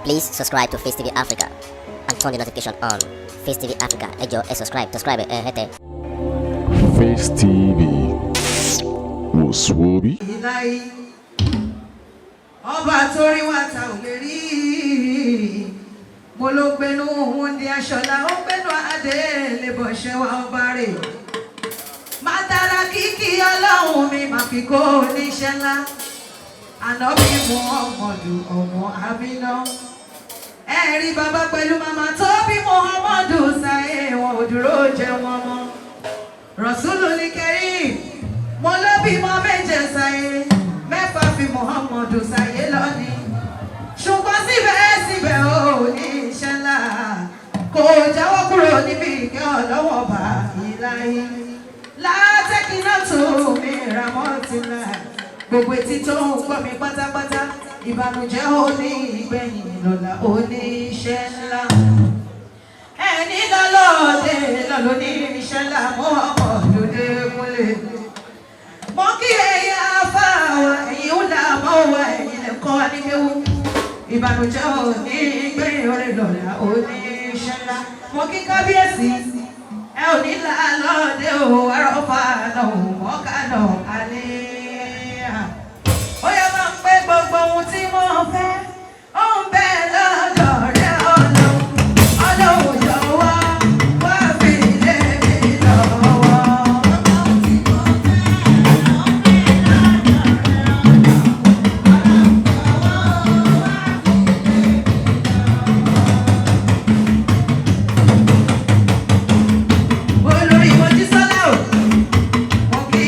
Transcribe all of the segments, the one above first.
Please subscribe to Face TV Africa and turn the notification on. Face TV Africa, ẹ jọ̀ọ́ ẹ subscribe hete. Face TV was Swoby. Ọba torí wa ta ò lè rí mo ló gbénú òun di aṣọlá ó gbénú adé lè bọ̀ ṣe wa ọba rè má dára kíkí ọlọ́run mi má fi kó oníṣẹ́ ńlá ànábì Muhammadu ọmọ Àmínà ẹ̀rí bàbá pẹ̀lú màmá tó bí Muhammadu sáyé wọn ò dúró jẹ wọn mọ́ Rasulul Karim mo ló bímọ méje sáyé mẹ́fà fi Muhammadu sáyé lọ́ni ṣùgbọ́n síbẹ̀síbẹ̀ ò ní iṣẹ́ ńlá kò jáwọ́ kúrò níbi ìkẹ́ ọlọ́wọ́ bá ìláyé látẹ́kínà tó mi ramọ́tìlá gbogbo etí tó ń gbọ́ mi pátápátá ìbànújẹ́ ò ní ìgbẹ̀yìn lọ́la ò ní iṣẹ́ ńlá ẹni lọ́lọ́dẹ lọ́lọ́ ní iṣẹ́ ńlá mọ́ ọmọ lóde múlẹ̀ mo kí ẹ̀yà fáwọn ẹ̀yìn ńlá mọ́ wá ẹ̀yìn lẹ́kọ́ nígbẹ̀wò ìbànújẹ́ ò ní ìgbẹ̀yìn orí lọ́la ò ní iṣẹ́ ńlá mo kí kábíyèsí ẹ ò ní lọ́lọ́dẹ ò ẹ̀rọ̀fà náà mọ́ká náà alẹ́ ó yẹ máa ń pé gbogbo ohun tí mo fẹ́ ó ń bẹ lọ́dọ̀ rẹ ọlọ́run jọ̀wọ́ wá fi lé mi lọ́wọ́. Olórí Mojísọ́lá o mo kí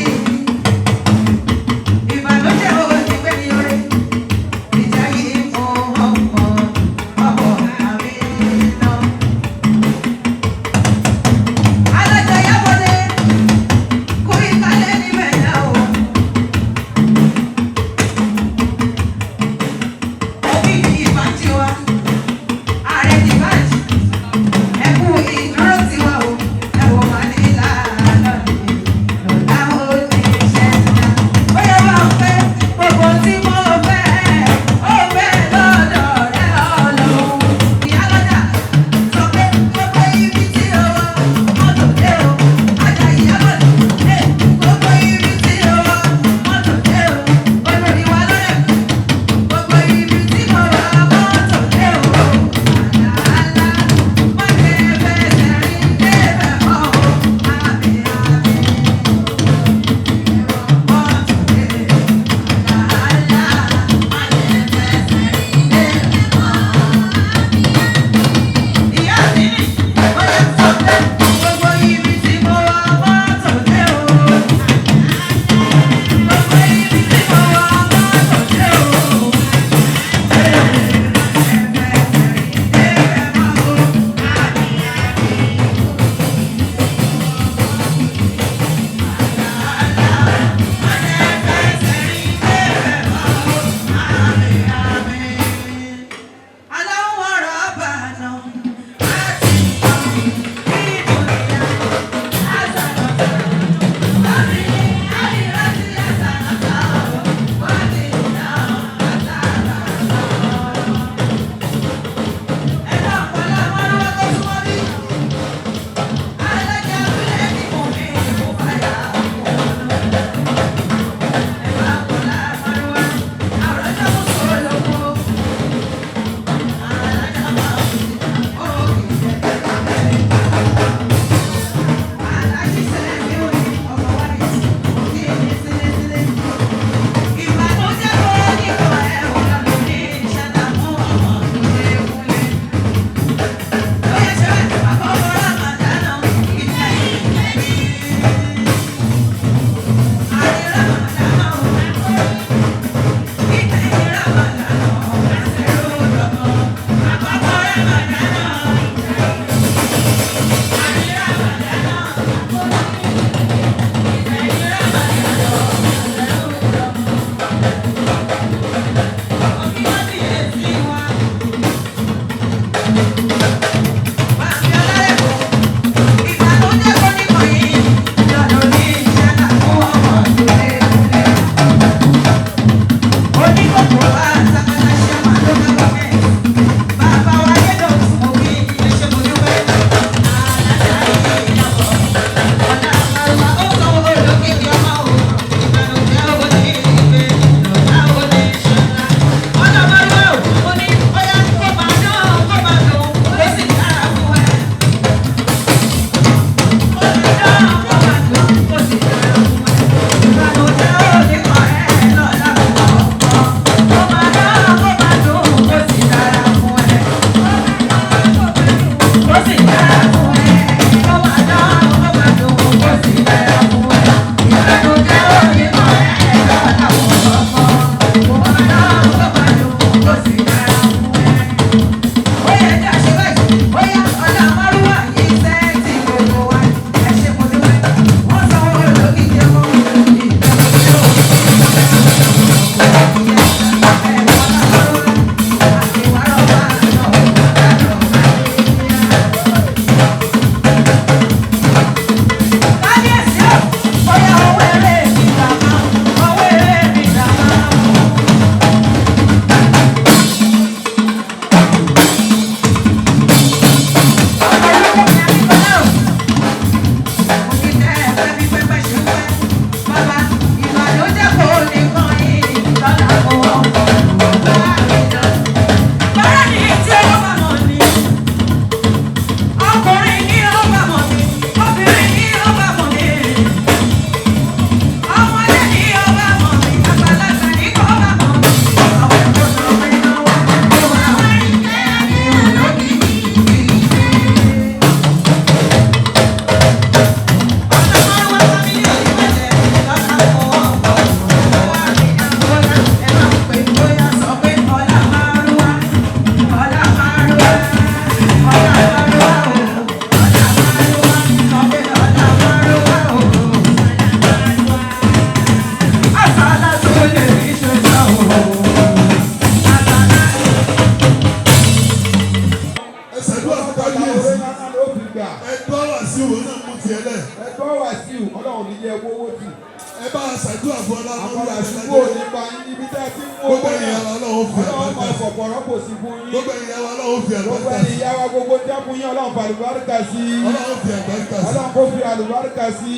ṣàdúrà fún ọlọ́run àpàdà ṣubú òní pa yín níbi tẹ́ ẹ ti ń wó gbogbo ẹ̀yìn àwọn ọlọ́run fi ọlọ́run máa àbáríkà fọ̀pọ̀ rọ́pò sí fún yín gbogbo ẹ̀yìn àwọn ọlọ́run fi gbogbo àbáríkà ẹ̀yìn ìyá wa gbogbo jẹ́ fún yín ọlọ́run fàlùbáríkà sí ọlọ́run fi àbáríkà sí ọlọ́run kó fi àlùbáríkà sí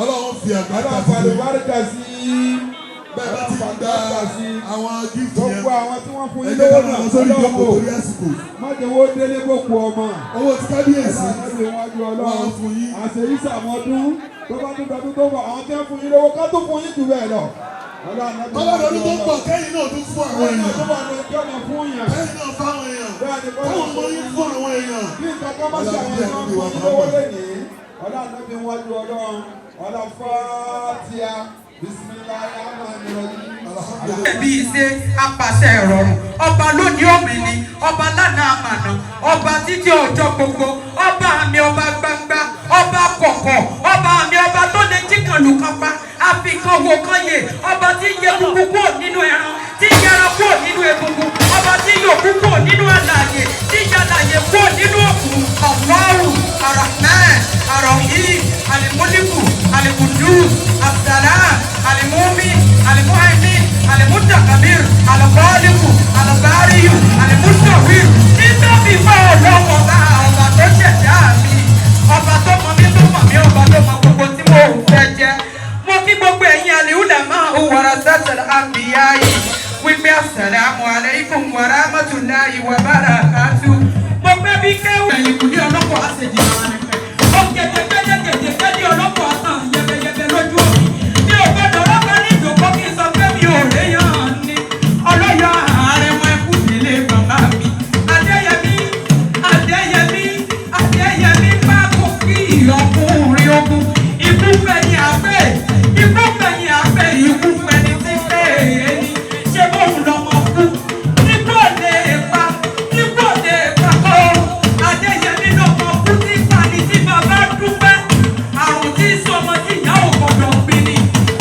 ọlọ́run fi àbáríkà ọlọ́run sí fàlùbáríkà sí bẹ́ẹ̀ bá ti ń gba àwọn gift yẹn gbogbo àwọn tí wọ́n fún ẹ yín jẹ́ ká lówó náà lọ sórí ìjókòó ọlọ́run torí àsìkò mọ́jọ́wọ́ délé gbòkú ọmọ owó ti kábíyèsí ọlọ́run wájú wọ́n ọlọ́run fún yín àṣeyí sàmọ́dún tó bá tún dọdún tó bọ̀ àwọn tí wọ́n fún yín lówó ká tó fún yín jù bẹ́ẹ̀ lọ. ọlọ́run tó ń bọ̀ kẹ́yìn náà tún fún àwọn èèyàn tó bá lọ ẹjọ́ náà fún yàn. kẹ́yìn náà fáwọn èèyàn bẹ́ẹ̀ ni káwọn ọmọ yín fún àwọn èèyàn. bí nǹkan kan bá ṣe àwọn èèyàn fún yín lówó lẹ́nìí ọlọ́run bí wájú ọlọ́run ọlọ́fàtíà bí ṣe apàṣẹ ìrọ̀rùn ọba lónìí òmìnir ọba lánàá àmànà ọba títí ọjọ́ gbogbo ọba àmì ọba gbangba ọba kọ̀kọ̀ ọba àmì ọba tó lè jíkan lù kan pa àfikàn wò kan yè ọba tí yẹ kúkú kúrò nínú ẹran tí yẹra kúrò nínú egungun ọba tí yòókù kúrò nínú àlàyé tí yàlàyé kúrò nínú òkú Allahu Ar-Rahman Ar-Rahim Al-Muliku Al-Qudus As-Salam Al-Mu'min Al-Muhaymin Al-Mutakabir Al-Khaliqu Al-Bari'u Al-Musawwir nítorí fún ọlọ́wọ́ bá ọba tó ṣẹ̀dá mi ọba tó mọ mí ọba tó mọ gbogbo tí mo fẹ́ jẹ́ mo kí gbogbo ẹ̀yin al-ulama warasatul anbiya wípé assalamu alaikum wa rahmatullahi wa barakatuh mo gbé bí kéwù ẹ̀yìn kùdí ọlọ́pọ̀ àṣejì náà nípẹ́ ó gẹ̀gẹ̀gẹ̀gẹ̀gẹ̀ ní ọlọ́pọ̀ àtàn yẹbẹyẹbẹ lójú òbí mi ò gbọdọ̀ ọlọ́pàá ní ìjòkó kí n sọ pé mi ò léyàn ní ọlọ́yọ̀ ààrẹ wọn ẹkú nílé bàbá mi Adéyẹmí bá kó kí ọkùnrin ogun ikú fẹ̀yìn àgbẹ̀ ikú fẹ̀yìn àgbẹ̀ ikú fẹ̀ni tí fẹ́ẹ̀ ní ṣé bóun lọ́mọ kú nígbò lè pa kọ́ Adéyẹmí lọ́mọ kú tí fani tí bàbá dúpẹ́ àrùn tí sọmọ tí ìyá ò gbọdọ̀ gbìn ní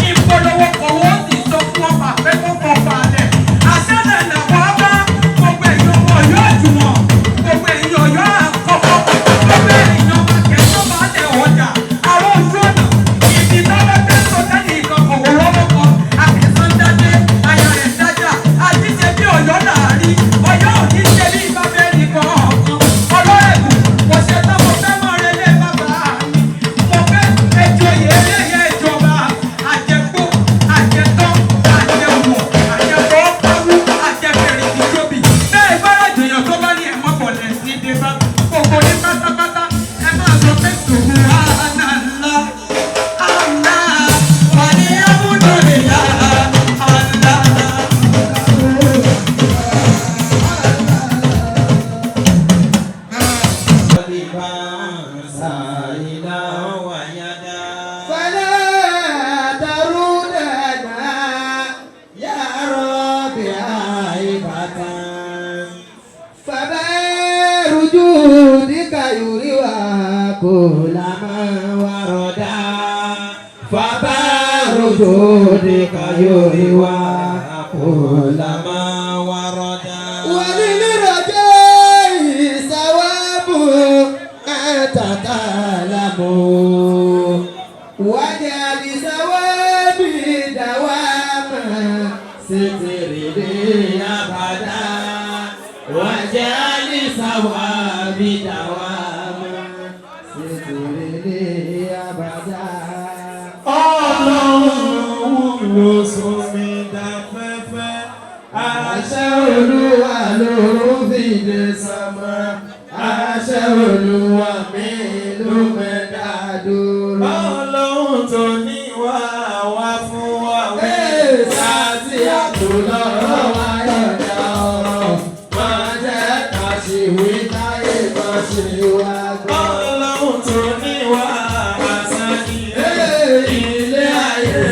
ìpolówó kọ̀wọ́ sì sọ fún ọba pé kó kọ̀ balẹ̀ àṣẹ́lẹ̀ làwọn bá gbogbo èèyàn wọ̀ yóò jù wọ́n gbogbo èèyàn yóò àkọ́kọ́ gbogbo èèyàn kẹ́tọ́ bá tẹ̀ ọjà àwọn ojú ọ̀nà ìdí lọ́wọ́ tẹ́ sọ tẹ́lẹ̀ ìkan kọ̀wọ́ lọ́wọ́ kan àkẹ́sán dájẹ́ àyà rẹ̀ dájà àti ṣe bí ọ̀yọ́ làárí ọ̀yọ́ ò ní ṣe bí ìbáfẹ́ nìkan ọ̀kan ọlọ́ẹ̀bù kò ṣe tán mo fẹ́ mọ́ rẹ lé bàbá mi mo fẹ́ ẹjọ́ yẹ ẹlẹ́yẹ ìjọba àjẹgbó àjẹtọ́ àjẹwò àjẹbọ́ pawú àjẹbẹ̀rẹ̀ ìjọbi bẹ́ẹ̀ gbọ́dọ̀ jèèyàn tó bá ní ẹ̀mọ́ bọ̀lẹ̀ sí dé bá gbogbo ní pátápátá ẹ máa sọ pé tòun àná ńlá àná wà ní abúlé ìyá àná. جودك يروى كل ما ورد وللرجاء ثواب أنت تعلم واجعل ثوابي دواما ستر لي أبدا واجعل ثوابي دواما ستر لي أبدا Ọlọ́run ló sọ mí dáfẹ́fẹ́ àṣẹ Olúwa ló fìdí sánmọ̀ àṣẹ Olúwa mi ló mẹ́ta dúró. Ọlọ́run tó ní wá wá fún wa wí àti àtúnlọ́rọ̀ wá yọ̀dá ọ̀rọ̀ máa jẹ́ ká ṣe wí táyé máa ṣe wá gbọ́. Ọlọ́run tó ní wá àṣà ilé ayé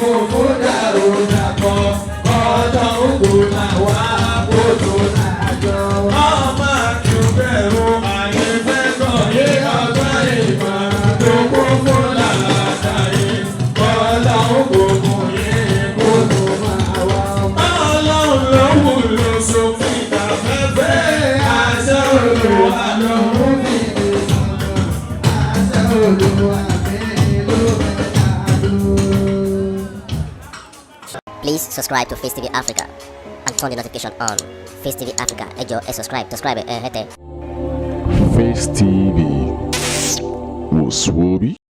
fòfó dàrú dàpọ̀ ọ̀dọ̀ ògùn náà wá bòtò náà jọ. ọmọ àjùbẹ̀rù ayé fẹ́ gbọ́ yé ọgbọ́n ìmọ̀ tó kún fún làlàdàyé ọ̀dọ̀ ògùn yé bòtò máa wá. ọlọ́run ló wúlò sófin ìdàfẹ́fẹ́ àṣẹ Olúwa ló mú mi lè sọ̀rọ̀ àṣẹ Olúwa mi ló mẹ́ta dúró. Please subscribe to Face TV Africa and turn the notification on. Face TV Africa, ẹ jọ̀ọ́ ẹ subscribe, hete. Face TV was Swoby.